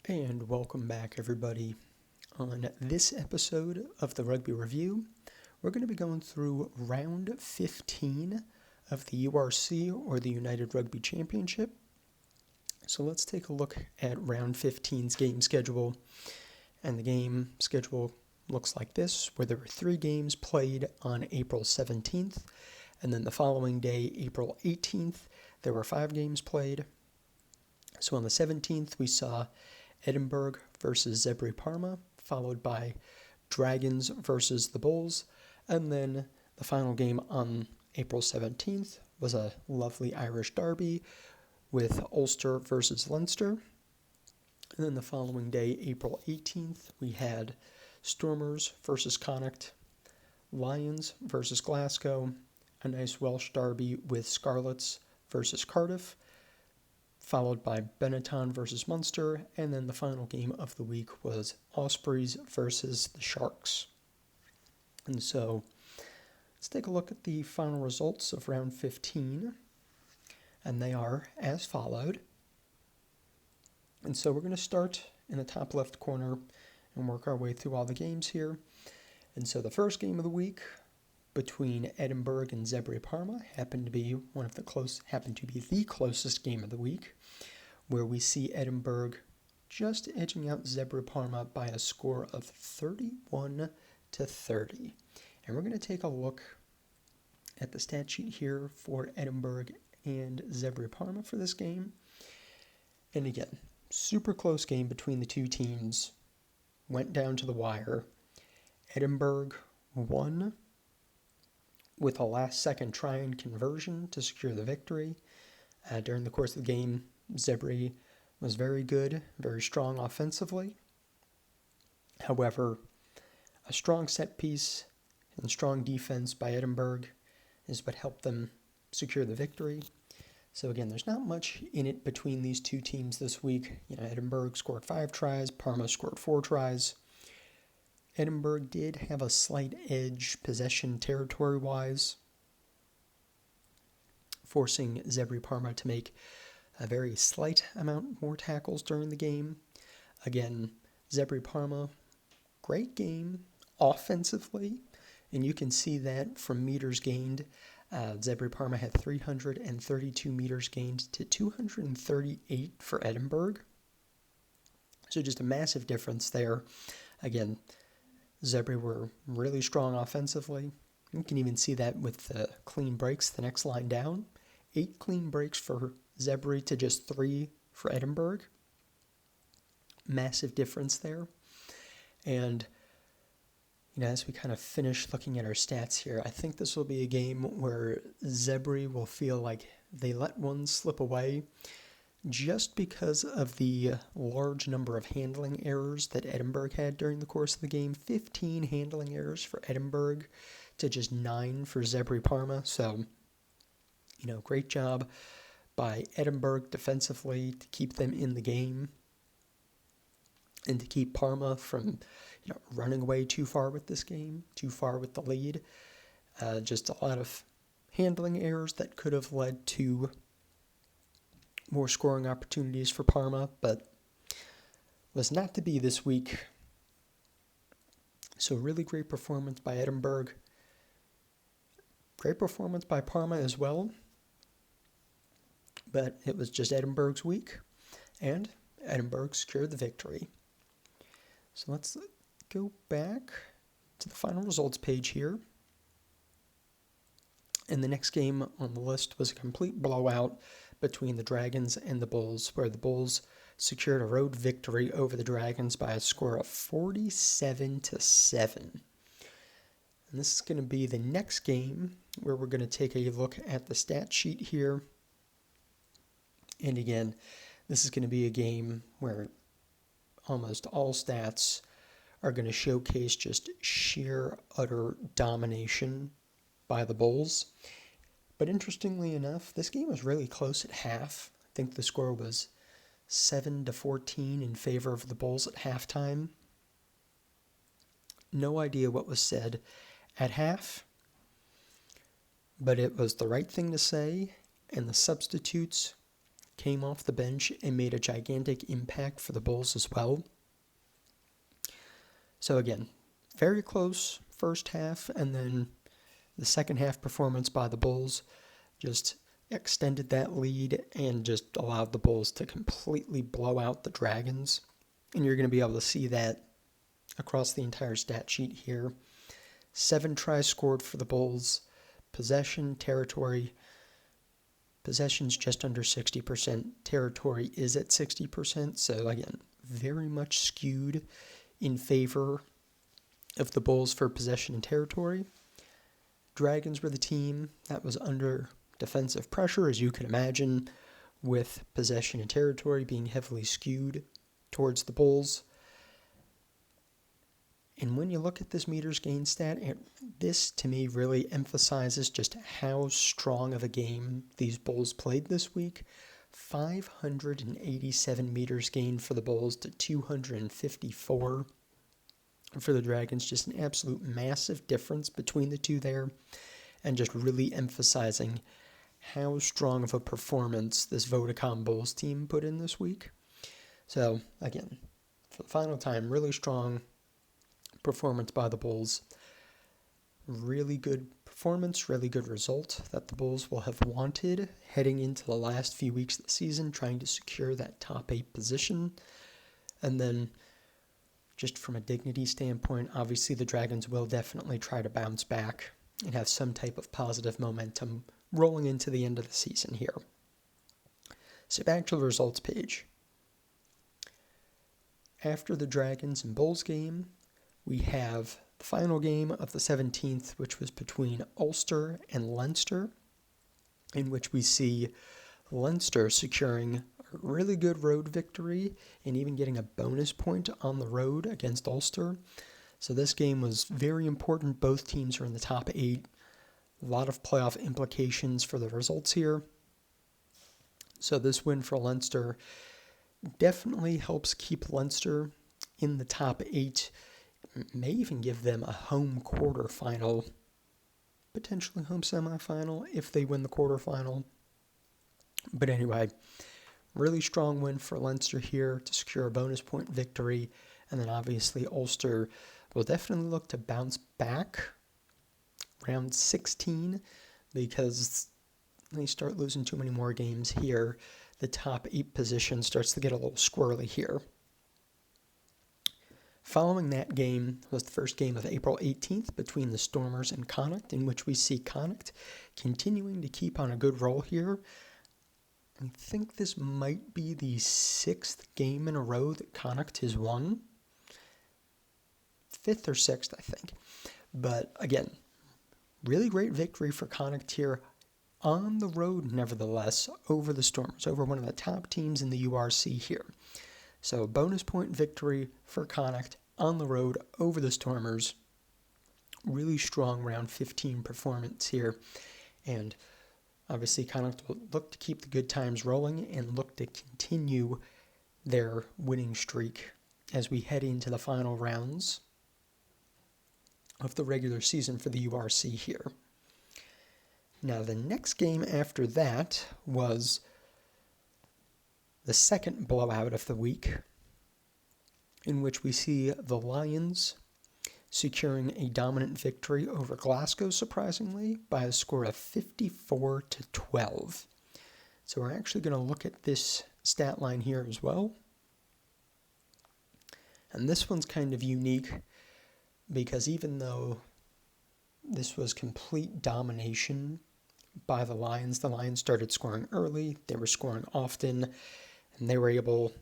And welcome back, everybody. On this episode of the Rugby Review, we're going to be going through round 15 of the URC, or the United Rugby Championship. So let's take a look at round 15's game schedule. And the game schedule looks like this, where there were 3 games played on April 17th, and then the following day, April 18th, there were 5 games played. So on the 17th, we saw Edinburgh versus Zebri Parma, followed by Dragons versus the Bulls, and then the final game on April 17th was a lovely Irish derby with Ulster versus Leinster. And then the following day, April 18th, we had Stormers versus Connacht, Lions versus Glasgow, a nice Welsh derby with Scarlets versus Cardiff, followed by Benetton versus Munster, and then the final game of the week was Ospreys versus the Sharks. And so let's take a look at the final results of round 15, and they are as followed. And so we're going to start in the top left corner and work our way through all the games here. And so the first game of the week between Edinburgh and Zebri Parma happened to be the closest game of the week, where we see Edinburgh just edging out Zebri Parma by a score of 31-30. And we're going to take a look at the stat sheet here for Edinburgh and Zebri Parma for this game. And again, super close game between the two teams. Went down to the wire. Edinburgh won with a last-second try and conversion to secure the victory. During the course of the game, Zebri was very good, very strong offensively. However, a strong set piece and strong defense by Edinburgh is what helped them secure the victory. So again, there's not much in it between these two teams this week. Edinburgh scored 5 tries, Parma scored 4 tries. Edinburgh did have a slight edge possession territory-wise, forcing Zebri Parma to make a very slight amount more tackles during the game. Again, Zebri Parma, great game offensively, and you can see that from meters gained. Zebri Parma had 332 meters gained to 238 for Edinburgh. So just a massive difference there. Again, Zebri were really strong offensively. You can even see that with the clean breaks the next line down. 8 clean breaks for Zebri to just 3 for Edinburgh. Massive difference there. And as we kind of finish looking at our stats here, I think this will be a game where Zebri will feel like they let one slip away just because of the large number of handling errors that Edinburgh had during the course of the game. 15 handling errors for Edinburgh to just 9 for Zebri Parma. So, great job by Edinburgh defensively to keep them in the game and to keep Parma from running away too far with this game, too far with the lead. Just a lot of handling errors that could have led to more scoring opportunities for Parma, but was not to be this week. So really great performance by Edinburgh. Great performance by Parma as well. But it was just Edinburgh's week, and Edinburgh secured the victory. So let's go back to the final results page here. And the next game on the list was a complete blowout between the Dragons and the Bulls, where the Bulls secured a road victory over the Dragons by a score of 47-7. And this is going to be the next game where we're going to take a look at the stat sheet here. And again, this is going to be a game where almost all stats are going to showcase just sheer, utter domination by the Bulls. But interestingly enough, this game was really close at half. I think the score was 7-14 in favor of the Bulls at halftime. No idea what was said at half, but it was the right thing to say, and the substitutes came off the bench and made a gigantic impact for the Bulls as well. So again, very close first half, and then the second half performance by the Bulls just extended that lead and just allowed the Bulls to completely blow out the Dragons. And you're going to be able to see that across the entire stat sheet here. 7 tries scored for the Bulls. Possession's just under 60%. Territory is at 60%. So again, very much skewed in favor of the Bulls for possession and territory. Dragons were the team that was under defensive pressure, as you can imagine, with possession and territory being heavily skewed towards the Bulls. And when you look at this meters gain stat, this to me really emphasizes just how strong of a game these Bulls played this week. 587 meters gained for the Bulls to 254 for the Dragons. Just an absolute massive difference between the two there, and just really emphasizing how strong of a performance this Vodacom Bulls team put in this week. So again, for the final time, really strong performance by the Bulls. Really good performance, really good result that the Bulls will have wanted heading into the last few weeks of the season, trying to secure that top 8 position. And then just from a dignity standpoint, obviously the Dragons will definitely try to bounce back and have some type of positive momentum rolling into the end of the season here. So back to the results page. After the Dragons and Bulls game, we have the final game of the 17th, which was between Ulster and Leinster, in which we see Leinster securing a really good road victory and even getting a bonus point on the road against Ulster. So this game was very important. Both teams are in the top 8. A lot of playoff implications for the results here. So this win for Leinster definitely helps keep Leinster in the top 8. May even give them a home quarterfinal, potentially home semifinal if they win the quarterfinal. But anyway, really strong win for Leinster here to secure a bonus point victory. And then obviously Ulster will definitely look to bounce back round 16, because they start losing too many more games here. The top 8 position starts to get a little squirrely here. Following that game was the first game of April 18th between the Stormers and Connacht, in which we see Connacht continuing to keep on a good roll here. I think this might be the 6th game in a row that Connacht has won. 5th or 6th, I think. But again, really great victory for Connacht here on the road, nevertheless, over the Stormers, over one of the top teams in the URC here. So bonus point victory for Connacht on the road over the Stormers. Really strong round 15 performance here. And obviously Connacht will look to keep the good times rolling and look to continue their winning streak as we head into the final rounds of the regular season for the URC here. Now the next game after that was the second blowout of the week, in which we see the Lions securing a dominant victory over Glasgow, surprisingly, by a score of 54-12. So we're actually going to look at this stat line here as well. And this one's kind of unique, because even though this was complete domination by the Lions started scoring early, they were scoring often, and they were able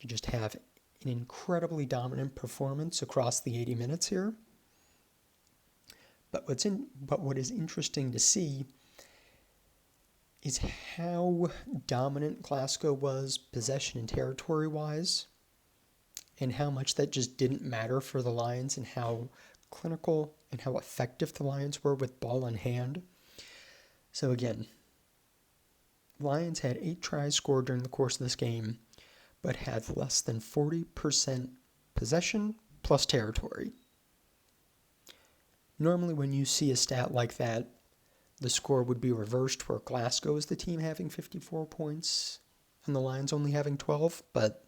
to just have an incredibly dominant performance across the 80 minutes here. But what is interesting to see is how dominant Glasgow was possession and territory-wise, and how much that just didn't matter for the Lions, and how clinical and how effective the Lions were with ball in hand. So again, Lions had 8 tries scored during the course of this game, but had less than 40% possession plus territory. Normally when you see a stat like that, the score would be reversed, where Glasgow is the team having 54 points and the Lions only having 12, but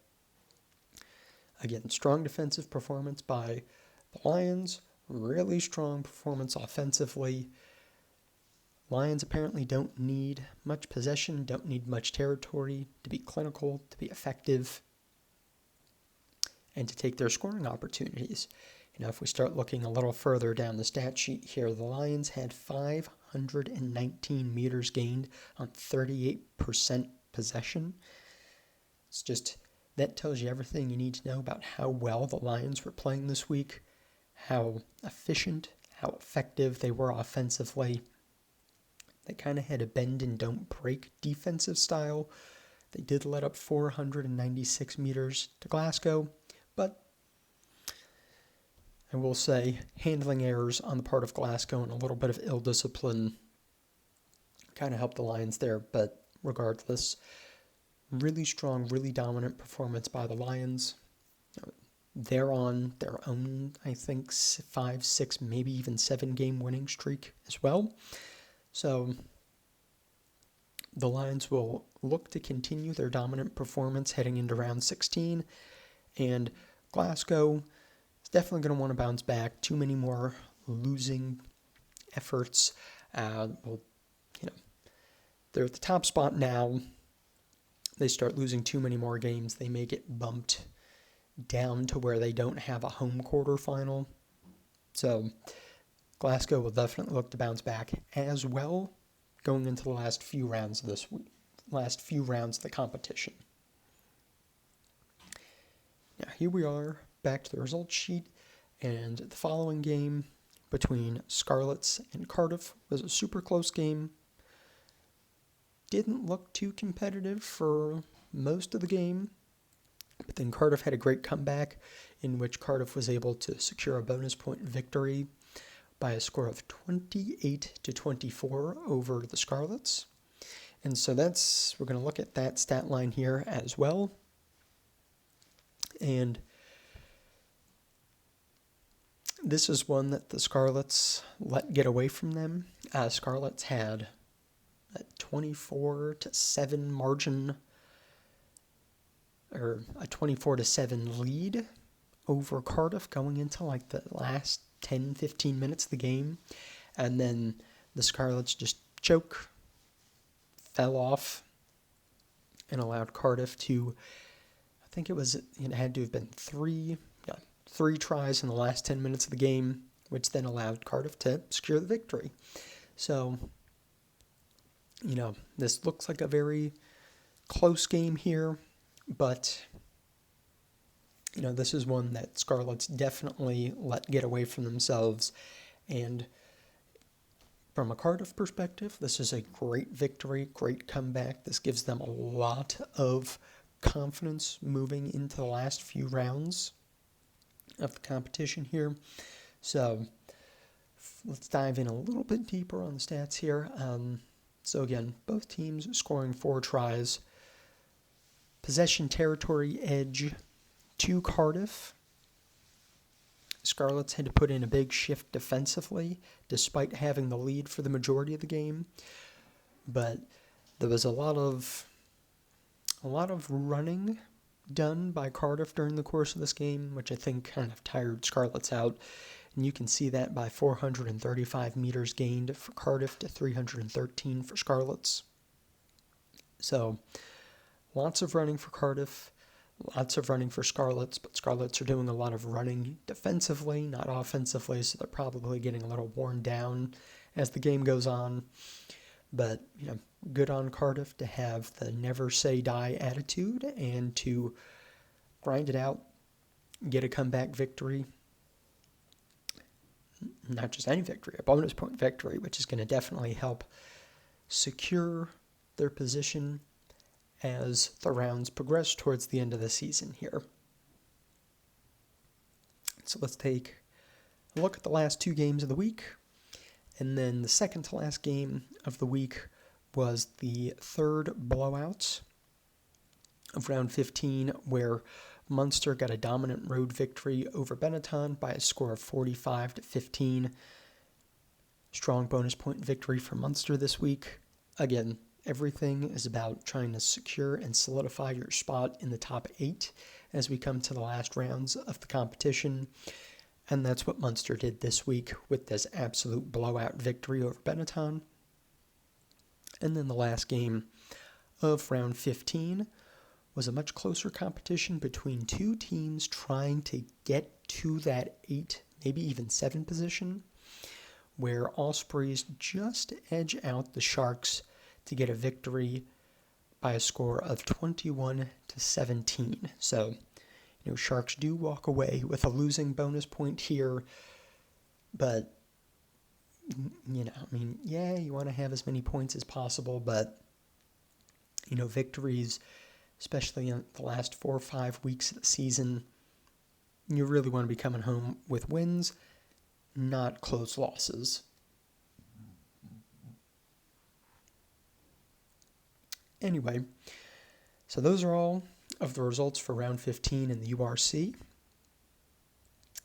again, strong defensive performance by the Lions, really strong performance offensively. Lions apparently don't need much possession, don't need much territory to be clinical, to be effective, and to take their scoring opportunities. If we start looking a little further down the stat sheet here, the Lions had 519 meters gained on 38% possession. It's just, that tells you everything you need to know about how well the Lions were playing this week, how efficient, how effective they were offensively. They kind of had a bend and don't break defensive style. They did let up 496 meters to Glasgow, but I will say handling errors on the part of Glasgow and a little bit of ill discipline kind of helped the Lions there. But regardless, really strong, really dominant performance by the Lions. They're on their own, I think, 5, 6, maybe even 7-game winning streak as well. So the Lions will look to continue their dominant performance heading into round 16. And Glasgow is definitely going to want to bounce back. Too many more losing efforts. They're at the top spot now. They start losing too many more games, they may get bumped down to where they don't have a home quarterfinal. So Glasgow will definitely look to bounce back as well going into the last few rounds of the competition. Now here we are back to the results sheet, and the following game between Scarlets and Cardiff was a super close game. Didn't look too competitive for most of the game, but then Cardiff had a great comeback in which Cardiff was able to secure a bonus point victory by a score of 28-24 over the Scarlets. And so we're going to look at that stat line here as well. And this is one that the Scarlets let get away from them. Scarlets had a 24-7 margin, or a 24-7 lead over Cardiff going into like the last 10-15 minutes of the game, and then the Scarlets just fell off and allowed Cardiff to, I think it had to have been three tries in the last 10 minutes of the game, which then allowed Cardiff to secure the victory. So, this looks like a very close game here, but this is one that Scarlets definitely let get away from themselves. And from a Cardiff perspective, this is a great victory, great comeback. This gives them a lot of confidence moving into the last few rounds of the competition here. So let's dive in a little bit deeper on the stats here. So again, both teams scoring 4 tries. Possession territory edge to Cardiff. Scarlets had to put in a big shift defensively, despite having the lead for the majority of the game. But there was a lot of running done by Cardiff during the course of this game, which I think kind of tired Scarlets out. And you can see that by 435 meters gained for Cardiff to 313 for Scarlets. So lots of running for Cardiff, lots of running for Scarlets, but Scarlets are doing a lot of running defensively, not offensively, so they're probably getting a little worn down as the game goes on. But, good on Cardiff to have the never say die attitude and to grind it out, get a comeback victory. Not just any victory, a bonus point victory, which is going to definitely help secure their position as the rounds progress towards the end of the season here. So let's take a look at the last 2 games of the week. And then the second to last game of the week was the third blowout of round 15, where Munster got a dominant road victory over Benetton by a score of 45-15. Strong bonus point victory for Munster this week. Again, Everything is about trying to secure and solidify your spot in the top 8 as we come to the last rounds of the competition. And that's what Munster did this week with this absolute blowout victory over Benetton. And then the last game of round 15 was a much closer competition between two teams trying to get to that 8, maybe even 7 position, where Ospreys just edge out the Sharks to get a victory by a score of 21-17. So, Sharks do walk away with a losing bonus point here, but, you want to have as many points as possible, but, victories, especially in the last 4 or 5 weeks of the season, you really want to be coming home with wins, not close losses. Anyway, so those are all of the results for round 15 in the URC.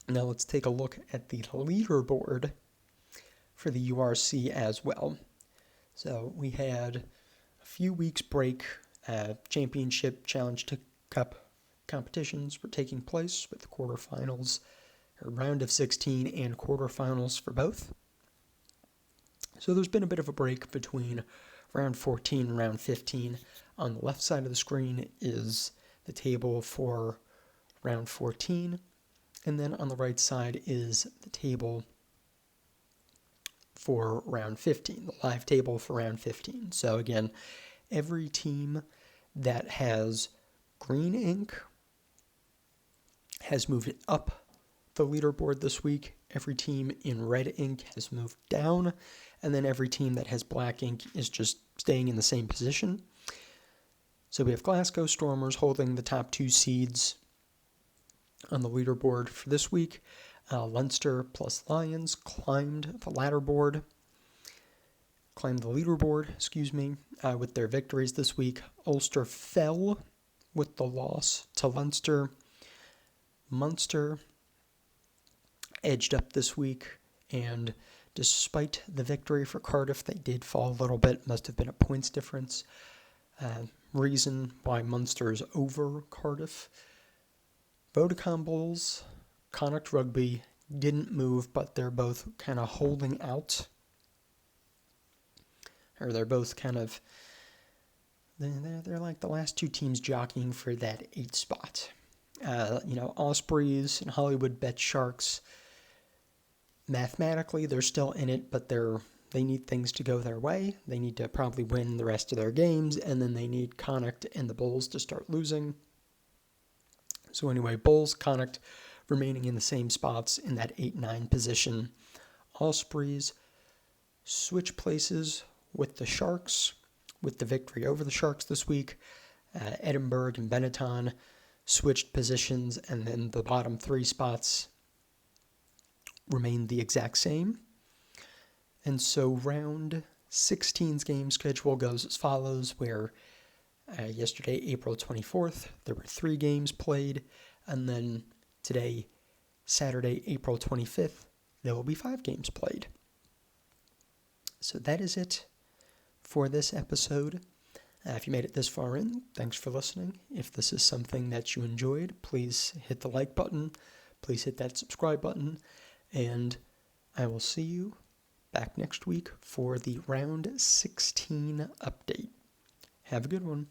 Now let's take a look at the leaderboard for the URC as well. So we had a few weeks break. Championship Challenge Cup competitions were taking place with the quarterfinals, or round of 16 and quarterfinals for both. So there's been a bit of a break between round 14 and round 15. On the left side of the screen is the table for round 14, and then on the right side is the table for round 15, the live table for round 15. So again, every team that has green ink has moved up the leaderboard this week. Every team in red ink has moved down, and then every team that has black ink is just staying in the same position. So we have Glasgow Stormers holding the top 2 seeds on the leaderboard for this week. Leinster plus Lions climbed the leaderboard, with their victories this week. Ulster fell with the loss to Leinster. Munster edged up this week, and despite the victory for Cardiff, they did fall a little bit. Must have been a points difference. Reason why Munster's over Cardiff. Vodacom Bulls, Connacht Rugby didn't move, but they're both kind of holding out. Or they're both kind of, they're like the last 2 teams jockeying for that 8 spot. Ospreys and Hollywood Bet Sharks, mathematically they're still in it, but they need things to go their way. They need to probably win the rest of their games, and then they need Connacht and the Bulls to start losing. So anyway, Bulls, Connacht remaining in the same spots in that 8-9 position. Ospreys switch places with the Sharks, with the victory over the Sharks this week. Edinburgh and Benetton switched positions, and then the bottom 3 spots remained the exact same. And so round 16's game schedule goes as follows, where yesterday, April 24th, there were 3 games played, and then today, Saturday, April 25th, there will be 5 games played. So that is it for this episode. If you made it this far in, thanks for listening. If this is something that you enjoyed, please hit the like button, please hit that subscribe button, and I will see you back next week for the round 16 update. Have a good one.